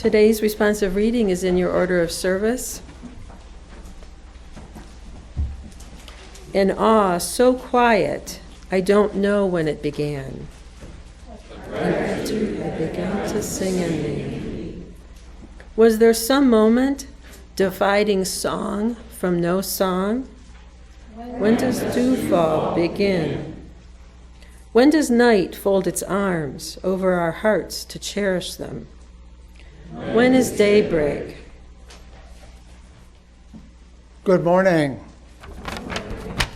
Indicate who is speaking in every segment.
Speaker 1: Today's responsive reading is in your order of service. In awe so quiet, I don't know when it began. And I began to sing in thee. Was there some moment dividing song from no song? When does dewfall begin? When does night fold its arms over our hearts to cherish them? When is daybreak?
Speaker 2: Good morning.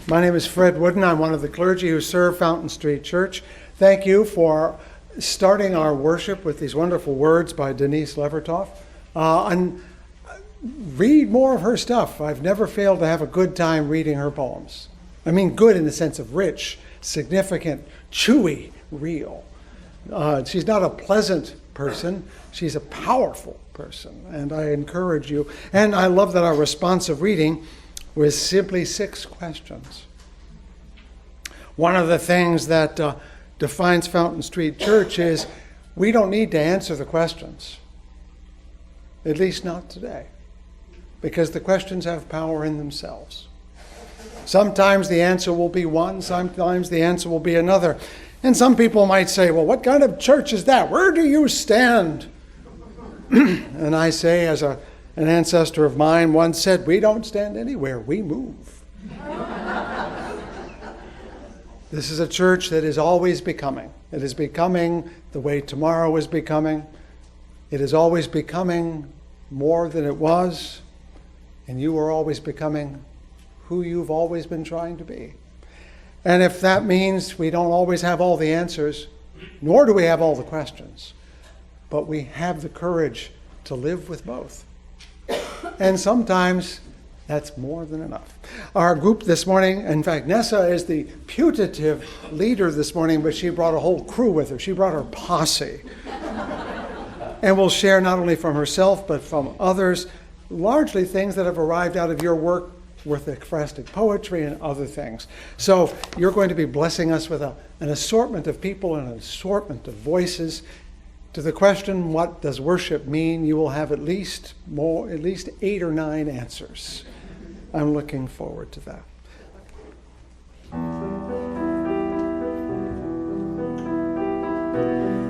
Speaker 2: My name is Fred Wooden. I'm one of the clergy who serve Fountain Street Church. Thank you for starting our worship with these wonderful words by Denise Levertov. And read more of her stuff. I've never failed to have a good time reading her poems. I mean good in the sense of rich, significant, chewy, real. She's not a pleasant person. She's a powerful person, and I encourage you. And I love that our responsive reading was simply 6 questions. One of the things that defines Fountain Street Church is we don't need to answer the questions, at least not today, because the questions have power in themselves. Sometimes the answer will be one, sometimes the answer will be another. And some people might say, well, what kind of church is that? Where do you stand? And I say, as an ancestor of mine once said, we don't stand anywhere, we move. This is a church that is always becoming. It is becoming the way tomorrow is becoming. It is always becoming more than it was. And you are always becoming who you've always been trying to be. And if that means we don't always have all the answers, nor do we have all the questions, but we have the courage to live with both. And sometimes that's more than enough. Our group this morning, in fact, Nessa is the putative leader this morning, but she brought a whole crew with her. She brought her posse. And will share not only from herself, but from others, largely things that have arrived out of your work with ekphrastic poetry and other things. So you're going to be blessing us with an assortment of people and an assortment of voices. To the question, what does worship mean? You will have at least 8 or 9 answers. I'm looking forward to that.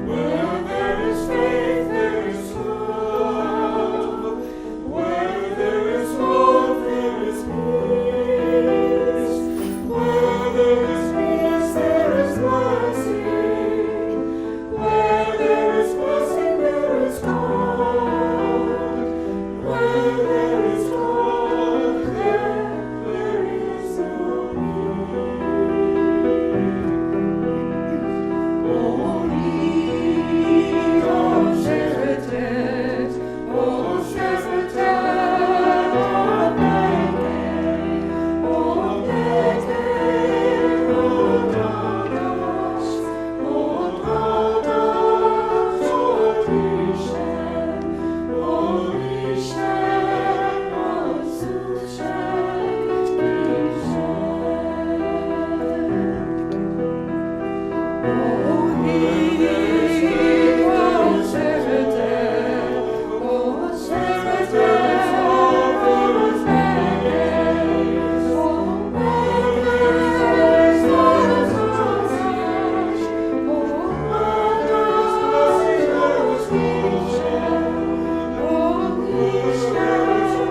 Speaker 3: Where there is faith, there is hope. Where there is hope, there is peace. Where there is peace, there is mercy. Where there is blessing, there is God. Where there is God, there is no need. Oh, need of Sheretet, oh, Sheretet, oh, Bethel, oh, Bethel, oh, Dadash, oh, Dadash, oh, Rishem, oh, Rishem, oh, Sushek, Oh, need of Sheretet, oh, Sheretet, oh, Bethel, oh, Bethel, oh, Dadash, oh, Dadash, oh, Rishem, oh, Rishem,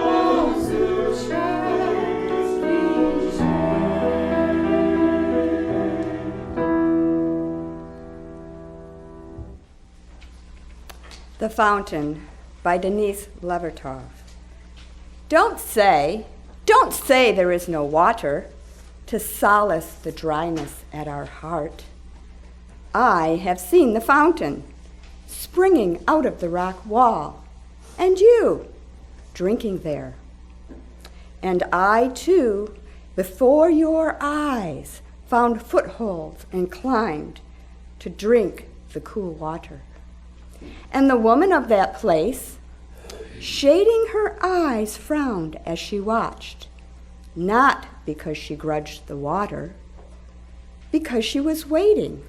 Speaker 3: oh, Sushek, Rishem.
Speaker 4: The Fountain by Denise Levertov. Don't say there is no water to solace the dryness at our heart. I have seen the fountain springing out of the rock wall, and you drinking there. And I too, before your eyes, found footholds and climbed to drink the cool water. And the woman of that place, shading her eyes, frowned as she watched, not because she grudged the water, because she was waiting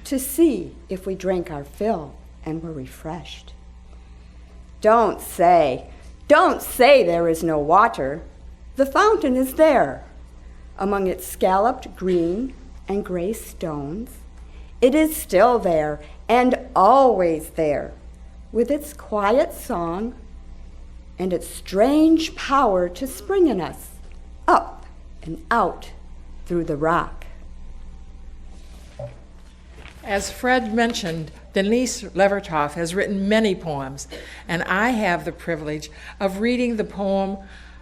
Speaker 4: to see if we drank our fill and were refreshed. Don't say there is no water. The fountain is there. Among its scalloped green and gray stones, it is still there and always there, with its quiet song and its strange power to spring in us, up and out through the rock.
Speaker 5: As Fred mentioned, Denise Levertov has written many poems, and I have the privilege of reading the poem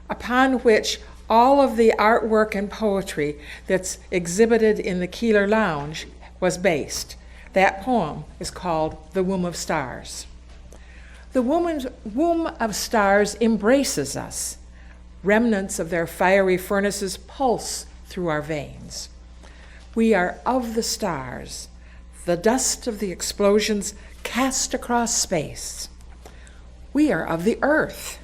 Speaker 5: upon which all of the artwork and poetry that's exhibited in the Keeler Lounge was based. That poem is called The Womb of Stars. The womb of stars embraces us. Remnants of their fiery furnaces pulse through our veins. We are of the stars, the dust of the explosions cast across space. We are of the earth.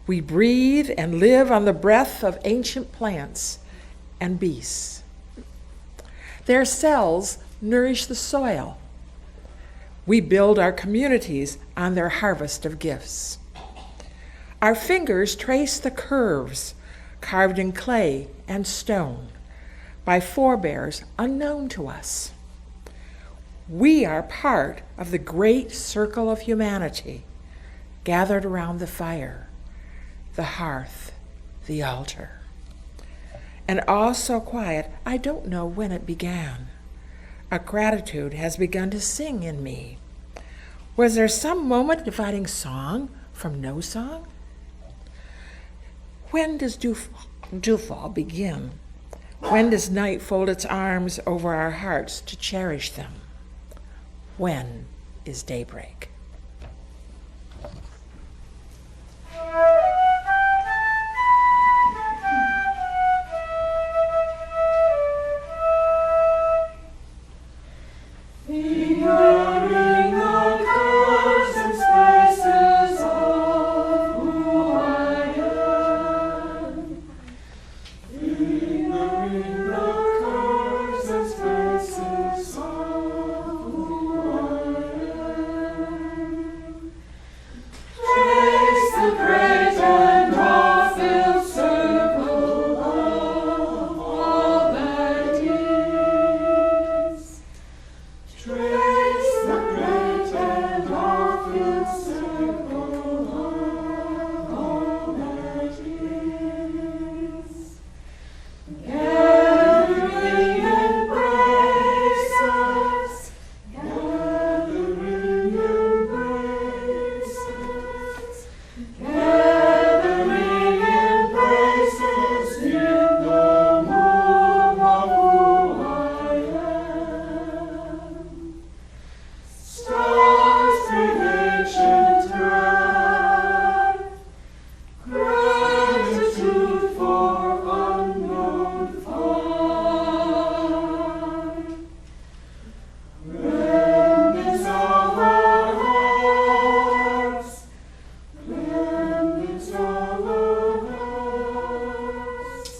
Speaker 5: We breathe and live on the breath of ancient plants and beasts. Their cells nourish the soil. We build our communities on their harvest of gifts. Our fingers trace the curves carved in clay and stone by forebears unknown to us. We are part of the great circle of humanity gathered around the fire, the hearth, the altar. And all so quiet, I don't know when it began. A gratitude has begun to sing in me. Was there some moment dividing song from no song? When does dewfall begin? When does night fold its arms over our hearts to cherish them? When is daybreak?
Speaker 3: Figuring the curves and spaces of who I am. Figuring the curves and spaces of who I am. Trace the great and all-filled circle of all that is. Trace the great and all-filled circle of all that is. Gathering embraces, gathering embraces, gathering embraces in the womb of who I am. Stars breathe ancient wrath, gratitude for unknown far. Remnants of our hearts, remnants of our hearts,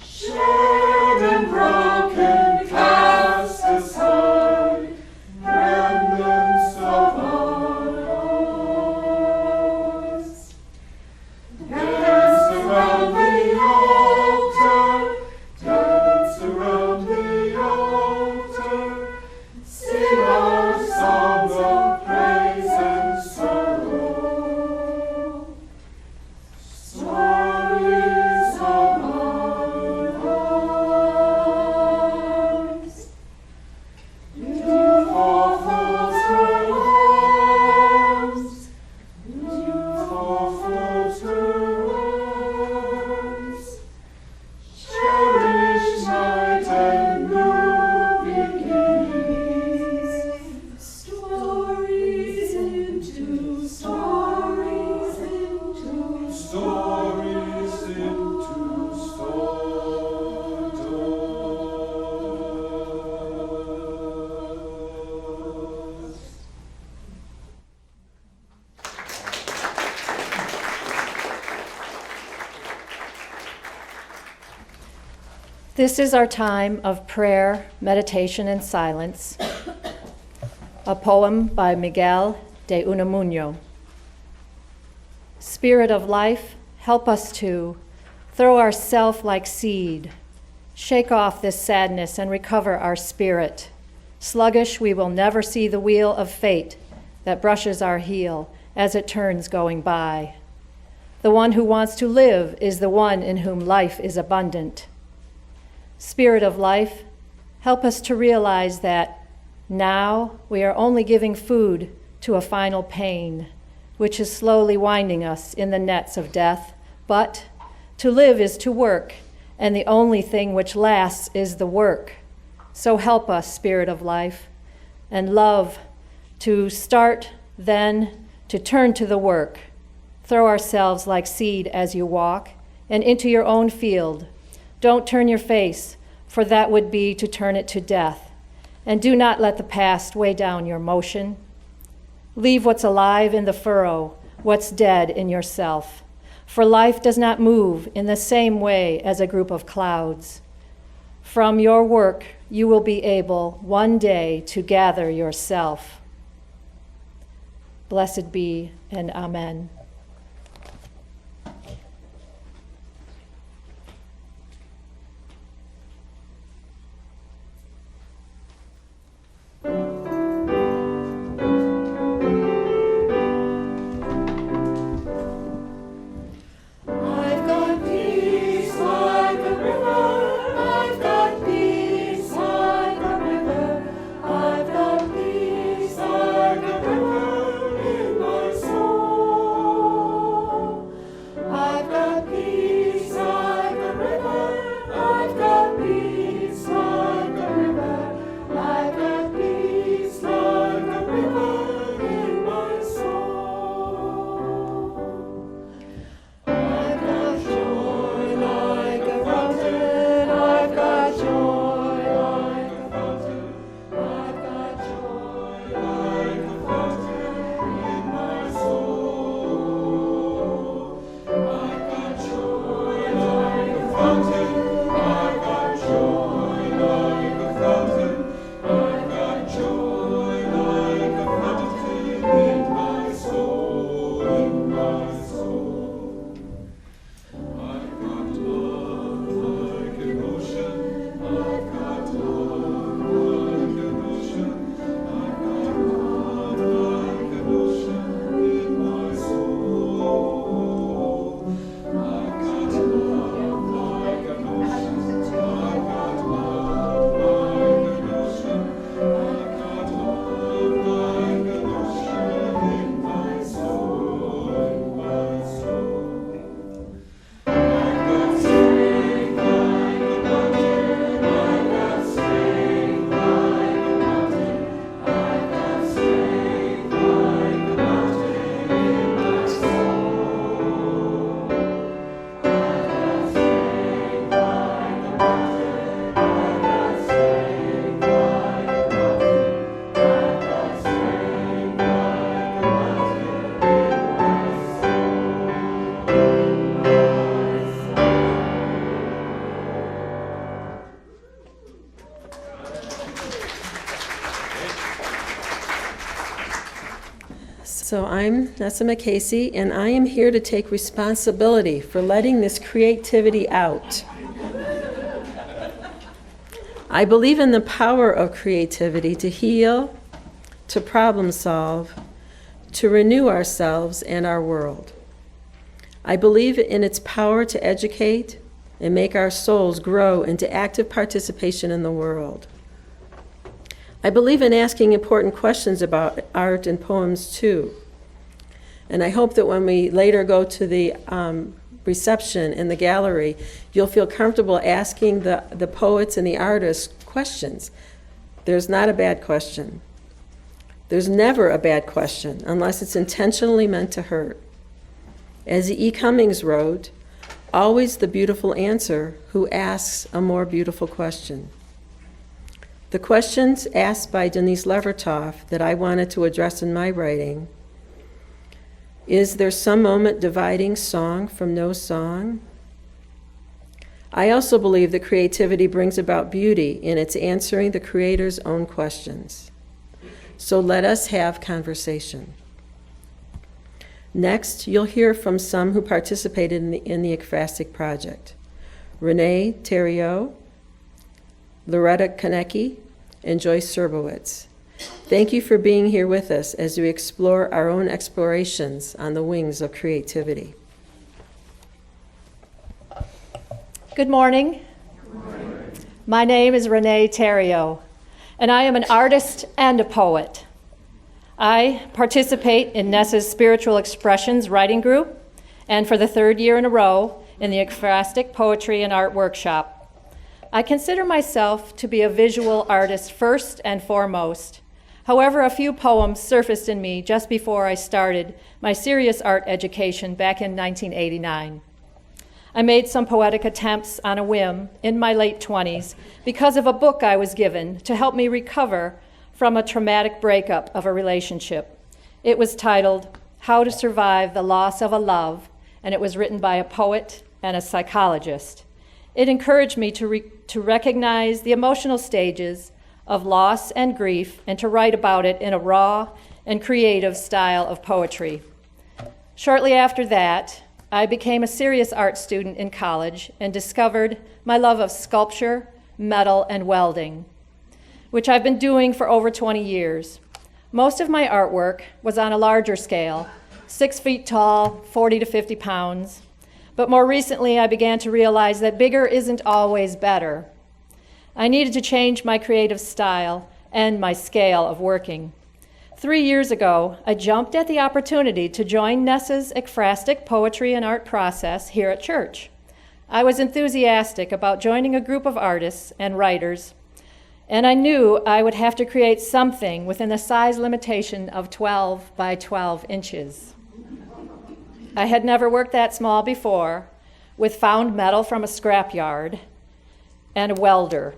Speaker 3: shared and broken, cast aside, remnants of our hearts. Dance around the altar, dance around the altar, sing our songs of praise and sorrow. Stories of our lives. Dew folds her arms, dew folds her arms. Cherish night and new beginnings. Stories into stories into stories into stories.
Speaker 6: This is our time of prayer, meditation, and silence. A poem by Miguel de Unamuno. Spirit of life, help us to throw ourself like seed, shake off this sadness and recover our spirit. Sluggish, we will never see the wheel of fate that brushes our heel as it turns going by. The one who wants to live is the one in whom life is abundant. Spirit of life, help us to realize that now we are only giving food to a final pain, which is slowly winding us in the nets of death. But to live is to work, and the only thing which lasts is the work. So help us, Spirit of life, and love to start, then to turn to the work. Throw ourselves like seed as you walk, and into your own field. Don't turn your face, for that would be to turn it to death. And do not let the past weigh down your motion. Leave what's alive in the furrow, what's dead in yourself. For life does not move in the same way as a group of clouds. From your work, you will be able one day to gather yourself. Blessed be, and amen.
Speaker 3: I've got peace like a river. I've got peace like a river. I've got peace like a river in my soul. I've got peace like a river. I've got peace like a river. I've got peace like a river in my soul. I've got joy like a fountain. I've got joy like a fountain. I've got joy like a fountain in my soul. I've got joy like a fountain. I've got joy like a fountain. I've got joy like a fountain in my soul, in my soul. I've got love like an ocean. I've got love like an ocean. I've got love like an ocean in my soul. I've got love like an ocean. I've got love like an ocean. I've got love like an ocean in my soul, in my soul. I've got strength like a mountain. I've got strength like a mountain. I've got strength like a mountain in my soul. I've got strength like a mountain. I've got strength like a mountain. I've got strength like a mountain
Speaker 1: So I'm Nessima Casey, and I am here to take responsibility for letting this creativity out. I believe in the power of creativity to heal, to problem solve, to renew ourselves and our world. I believe in its power to educate and make our souls grow into active participation in the world. I believe in asking important questions about art and poems too. And I hope that when we later go to the reception in the gallery, you'll feel comfortable asking the poets and the artists questions. There's not a bad question. There's never a bad question unless it's intentionally meant to hurt. As E. Cummings wrote, always the beautiful answer who asks a more beautiful question. The questions asked by Denise Levertov that I wanted to address in my writing: is there some moment dividing song from no song? I also believe that creativity brings about beauty in its answering the Creator's own questions. So let us have conversation. Next, you'll hear from some who participated in the Ekphrastic project. Renee Theriault, Loretta Konecki, and Joyce Serbowitz. Thank you for being here with us as we explore our own explorations on the wings of creativity.
Speaker 6: Good morning. My name is Renee Theriault, and I am an artist and a poet. I participate in Nessa's Spiritual Expressions writing group, and for the third year in a row, in the Ekphrastic Poetry and Art Workshop. I consider myself to be a visual artist first and foremost. However, a few poems surfaced in me just before I started my serious art education back in 1989. I made some poetic attempts on a whim in my late 20s because of a book I was given to help me recover from a traumatic breakup of a relationship. It was titled How to Survive the Loss of a Love, and it was written by a poet and a psychologist. It encouraged me to recognize the emotional stages of loss and grief and to write about it in a raw and creative style of poetry. Shortly after that, I became a serious art student in college and discovered my love of sculpture, metal, and welding, which I've been doing for over 20 years. Most of my artwork was on a larger scale, 6 feet tall, 40 to 50 pounds. But more recently, I began to realize that bigger isn't always better. I needed to change my creative style and my scale of working. 3 years ago, I jumped at the opportunity to join Nessa's Ekphrastic Poetry and Art process here at church. I was enthusiastic about joining a group of artists and writers, and I knew I would have to create something within the size limitation of 12 by 12 inches. I had never worked that small before, with found metal from a scrapyard and a welder.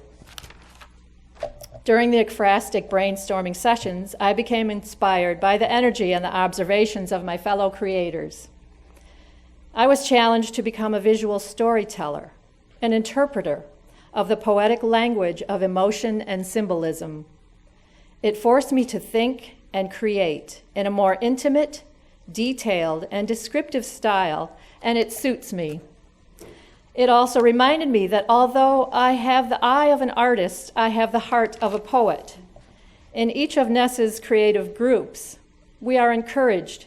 Speaker 6: During the Ekphrastic brainstorming sessions, I became inspired by the energy and the observations of my fellow creators. I was challenged to become a visual storyteller, an interpreter of the poetic language of emotion and symbolism. It forced me to think and create in a more intimate, detailed, and descriptive style, and it suits me. It also reminded me that although I have the eye of an artist, I have the heart of a poet. In each of Nessa's creative groups, we are encouraged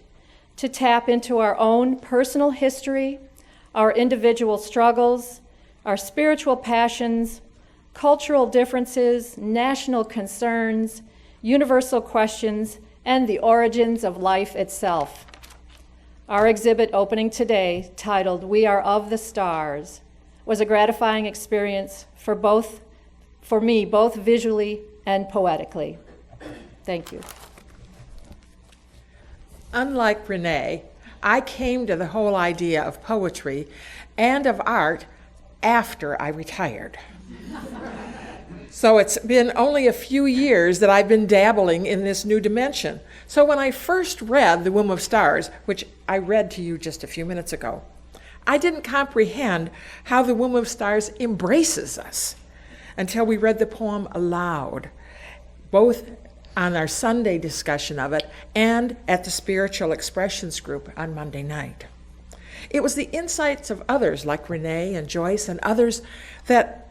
Speaker 6: to tap into our own personal history, our individual struggles, our spiritual passions, cultural differences, national concerns, universal questions, and the origins of life itself. Our exhibit opening today, titled We Are of the Stars, was a gratifying experience for me, both visually and poetically. Thank you.
Speaker 5: Unlike Renee, I came to the whole idea of poetry and of art after I retired. So it's been only a few years that I've been dabbling in this new dimension. So when I first read The Womb of Stars, which I read to you just a few minutes ago, I didn't comprehend how The Womb of Stars embraces us until we read the poem aloud, both on our Sunday discussion of it and at the Spiritual Expressions group on Monday night. It was the insights of others like Renee and Joyce and others that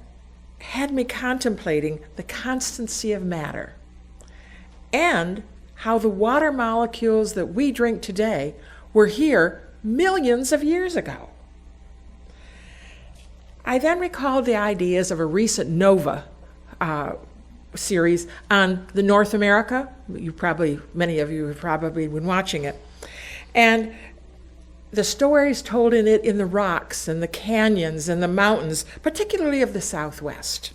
Speaker 5: had me contemplating the constancy of matter and how the water molecules that we drink today were here millions of years ago. I then recalled the ideas of a recent NOVA series on the North America. Many of you have probably been watching it. And the stories told in it in the rocks and the canyons and the mountains, particularly of the Southwest.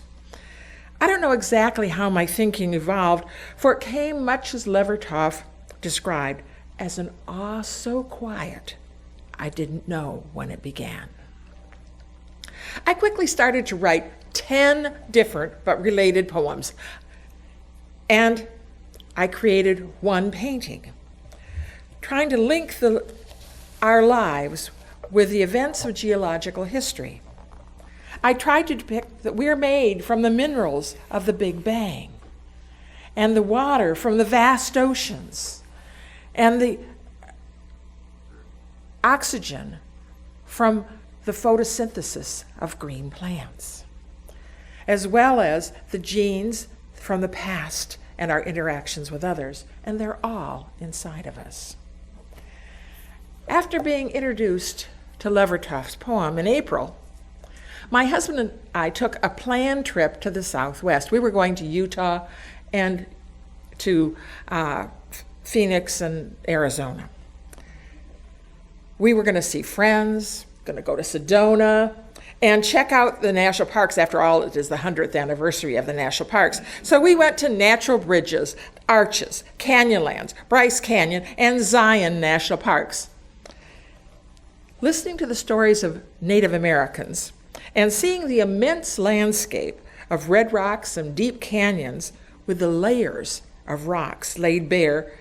Speaker 5: I don't know exactly how my thinking evolved, for it came much as Levertov described, as an awe so quiet, I didn't know when it began. I quickly started to write 10 different but related poems, and I created one painting, trying to link our lives with the events of geological history. I tried to depict that we're made from the minerals of the Big Bang, and the water from the vast oceans, and the oxygen from the photosynthesis of green plants, as well as the genes from the past and our interactions with others, and they're all inside of us. After being introduced to Levertoft's poem in April, my husband and I took a planned trip to the Southwest. We were going to Utah and to Phoenix and Arizona. We were going to see friends, going to go to Sedona, and check out the national parks. After all, it is the 100th anniversary of the national parks. So we went to Natural Bridges, Arches, Canyonlands, Bryce Canyon, and Zion National Parks. Listening to the stories of Native Americans and seeing the immense landscape of red rocks and deep canyons with the layers of rocks laid bare,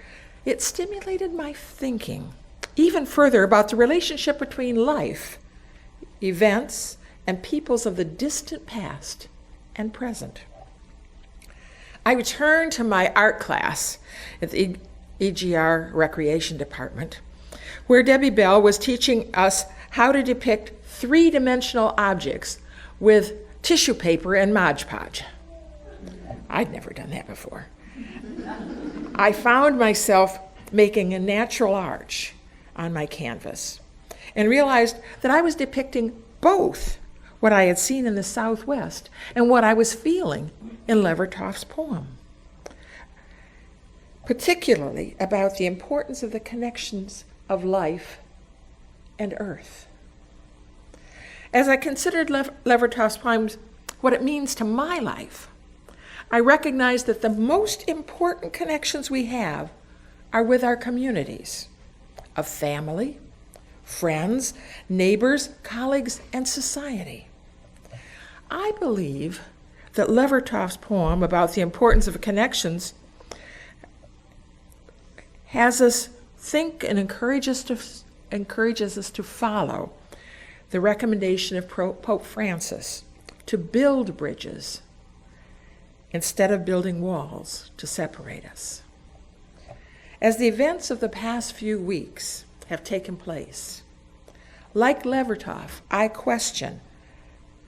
Speaker 5: it stimulated my thinking even further about the relationship between life, events, and peoples of the distant past and present. I returned to my art class at the EGR Recreation Department, where Debbie Bell was teaching us how to depict three-dimensional objects with tissue paper and Mod Podge. I'd never done that before. I found myself making a natural arch on my canvas and realized that I was depicting both what I had seen in the Southwest and what I was feeling in Levertoft's poem, particularly about the importance of the connections of life and earth. As I considered Levertoft's poems, what it means to my life, I recognized that the most important connections we have are with our communities of family, friends, neighbors, colleagues, and society. I believe that Levertoft's poem about the importance of connections has us think and encourages us to follow the recommendation of Pope Francis to build bridges instead of building walls to separate us. As the events of the past few weeks have taken place, like Levertoft, I question,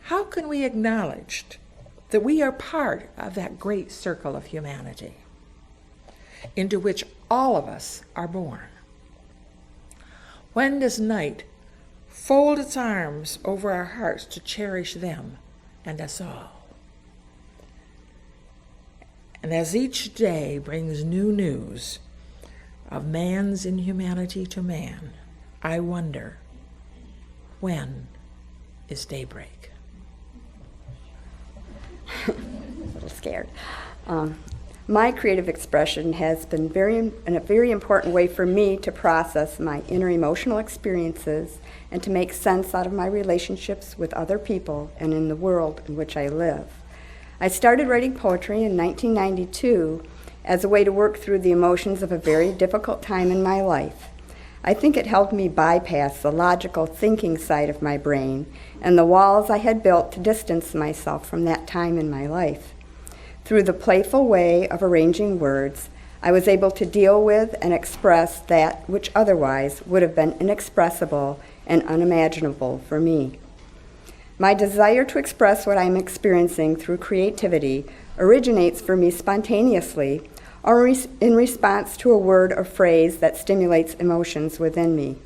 Speaker 5: how can we acknowledge that we are part of that great circle of humanity into which all of us are born? When does night fold its arms over our hearts to cherish them and us all? And as each day brings new news of man's inhumanity to man, I wonder, when is daybreak?
Speaker 4: A little scared. My creative expression has been in a very important way for me to process my inner emotional experiences and to make sense out of my relationships with other people and in the world in which I live. I started writing poetry in 1992 as a way to work through the emotions of a very difficult time in my life. I think it helped me bypass the logical thinking side of my brain and the walls I had built to distance myself from that time in my life. Through the playful way of arranging words, I was able to deal with and express that which otherwise would have been inexpressible and unimaginable for me. My desire to express what I'm experiencing through creativity originates for me spontaneously or in response to a word or phrase that stimulates emotions within me.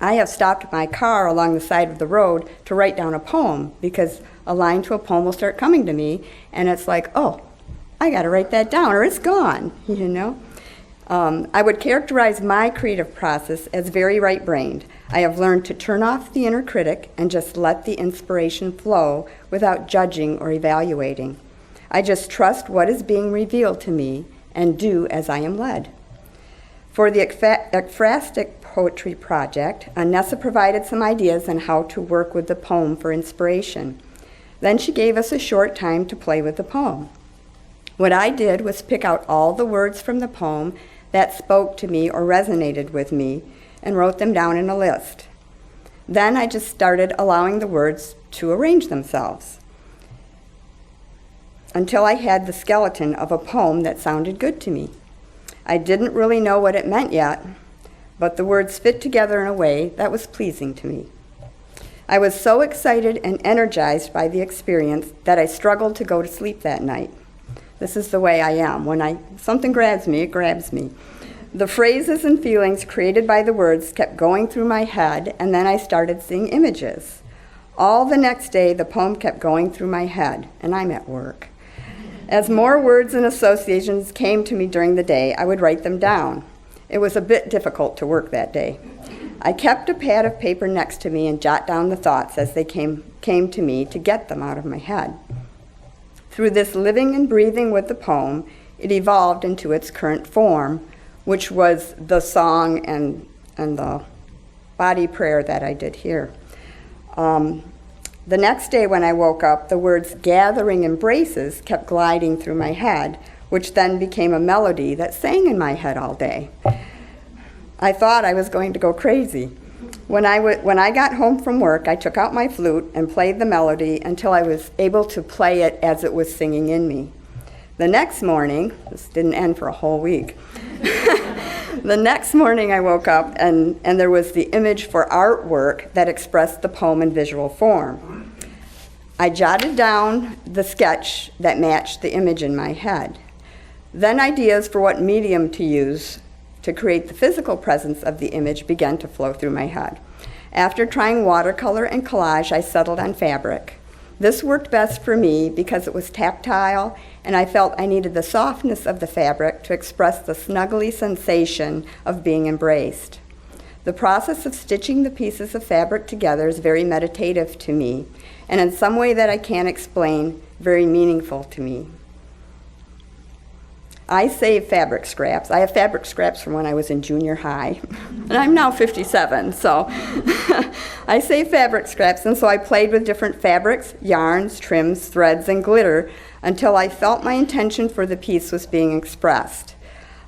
Speaker 4: I have stopped my car along the side of the road to write down a poem because a line to a poem will start coming to me, and it's like, oh, I got to write that down or it's gone, you know? I would characterize my creative process as very right-brained. I have learned to turn off the inner critic and just let the inspiration flow without judging or evaluating. I just trust what is being revealed to me and do as I am led. For the Ekphrastic Poetry Project, Nessa provided some ideas on how to work with the poem for inspiration. Then she gave us a short time to play with the poem. What I did was pick out all the words from the poem that spoke to me or resonated with me and wrote them down in a list. Then I just started allowing the words to arrange themselves until I had the skeleton of a poem that sounded good to me. I didn't really know what it meant yet, but the words fit together in a way that was pleasing to me. I was so excited and energized by the experience that I struggled to go to sleep that night. This is the way I am. When something grabs me, it grabs me. The phrases and feelings created by the words kept going through my head, and then I started seeing images. All the next day, the poem kept going through my head, and I'm at work. As more words and associations came to me during the day, I would write them down. It was a bit difficult to work that day. I kept a pad of paper next to me and jot down the thoughts as they came to me to get them out of my head. Through this living and breathing with the poem, it evolved into its current form, which was the song and the body prayer that I did here. The next day when I woke up, the words gathering embraces kept gliding through my head, which then became a melody that sang in my head all day. I thought I was going to go crazy. When I got home from work, I took out my flute and played the melody until I was able to play it as it was singing in me. The next morning, this didn't end for a whole week, the next morning I woke up and there was the image for artwork that expressed the poem in visual form. I jotted down the sketch that matched the image in my head. Then ideas for what medium to use to create the physical presence of the image began to flow through my head. After trying watercolor and collage, I settled on fabric. This worked best for me because it was tactile, and I felt I needed the softness of the fabric to express the snuggly sensation of being embraced. The process of stitching the pieces of fabric together is very meditative to me, and in some way that I can't explain, very meaningful to me. I save fabric scraps. I have fabric scraps from when I was in junior high, and I'm now 57, so I save fabric scraps, and so I played with different fabrics, yarns, trims, threads, and glitter until I felt my intention for the piece was being expressed.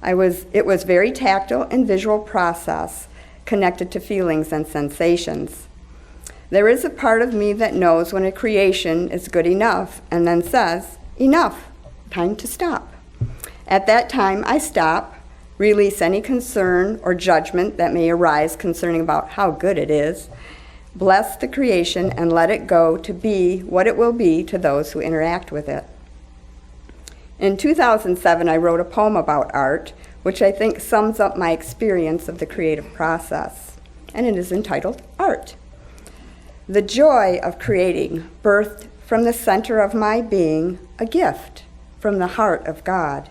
Speaker 4: It was very tactile and visual process connected to feelings and sensations. There is a part of me that knows when a creation is good enough and then says, enough, time to stop. At that time, I stop, release any concern or judgment that may arise concerning about how good it is, bless the creation, and let it go to be what it will be to those who interact with it. In 2007, I wrote a poem about art, which I think sums up my experience of the creative process, and it is entitled Art. The joy of creating birthed from the center of my being a gift from the heart of God.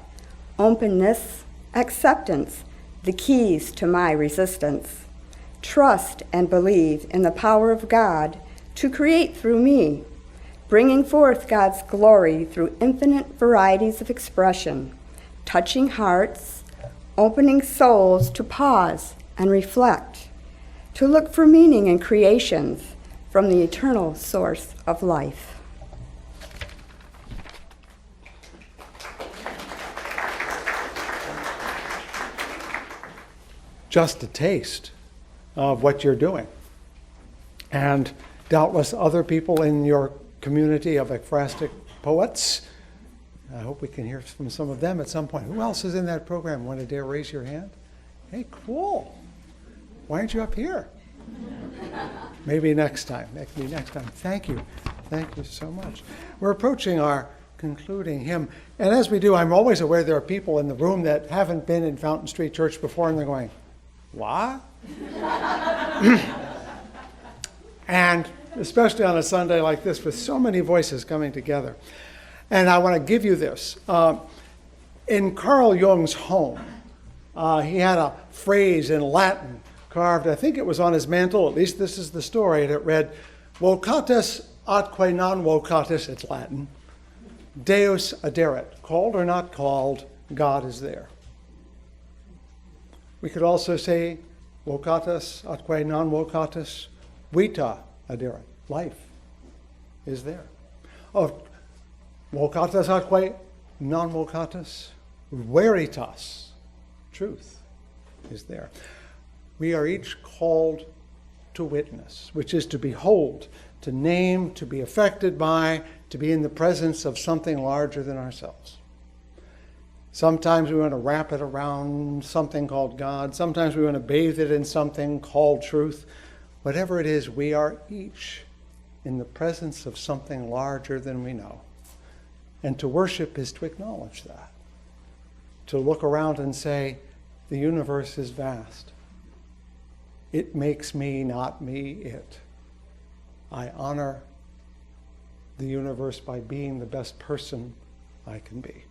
Speaker 4: Openness, acceptance, the keys to my resistance. Trust and believe in the power of God to create through me, bringing forth God's glory through infinite varieties of expression, touching hearts, opening souls to pause and reflect, to look for meaning in creations from the eternal source of life.
Speaker 2: Just a taste of what you're doing. And doubtless other people in your community of ekphrastic poets. I hope we can hear from some of them at some point. Who else is in that program? Want to dare raise your hand? Hey, cool. Why aren't you up here? Maybe next time. Maybe next time. Thank you. Thank you so much. We're approaching our concluding hymn. And as we do, I'm always aware there are people in the room that haven't been in Fountain Street Church before, and they're going, what? And especially on a Sunday like this with so many voices coming together. And I want to give you this. In Carl Jung's home, he had a phrase in Latin carved, I think it was on his mantle, at least this is the story, and it read, Vocatus atque non vocatus, it's Latin, Deus aderet. Called or not called, God is there. We could also say, vocatus atque non vocatus, vita aderet. Life is there. Oh, vocatus atque non vocatus, veritas. Truth is there. We are each called to witness, which is to behold, to name, to be affected by, to be in the presence of something larger than ourselves. Sometimes we want to wrap it around something called God. Sometimes we want to bathe it in something called truth. Whatever it is, we are each in the presence of something larger than we know. And to worship is to acknowledge that. To look around and say, the universe is vast. It makes me, not me, it. I honor the universe by being the best person I can be.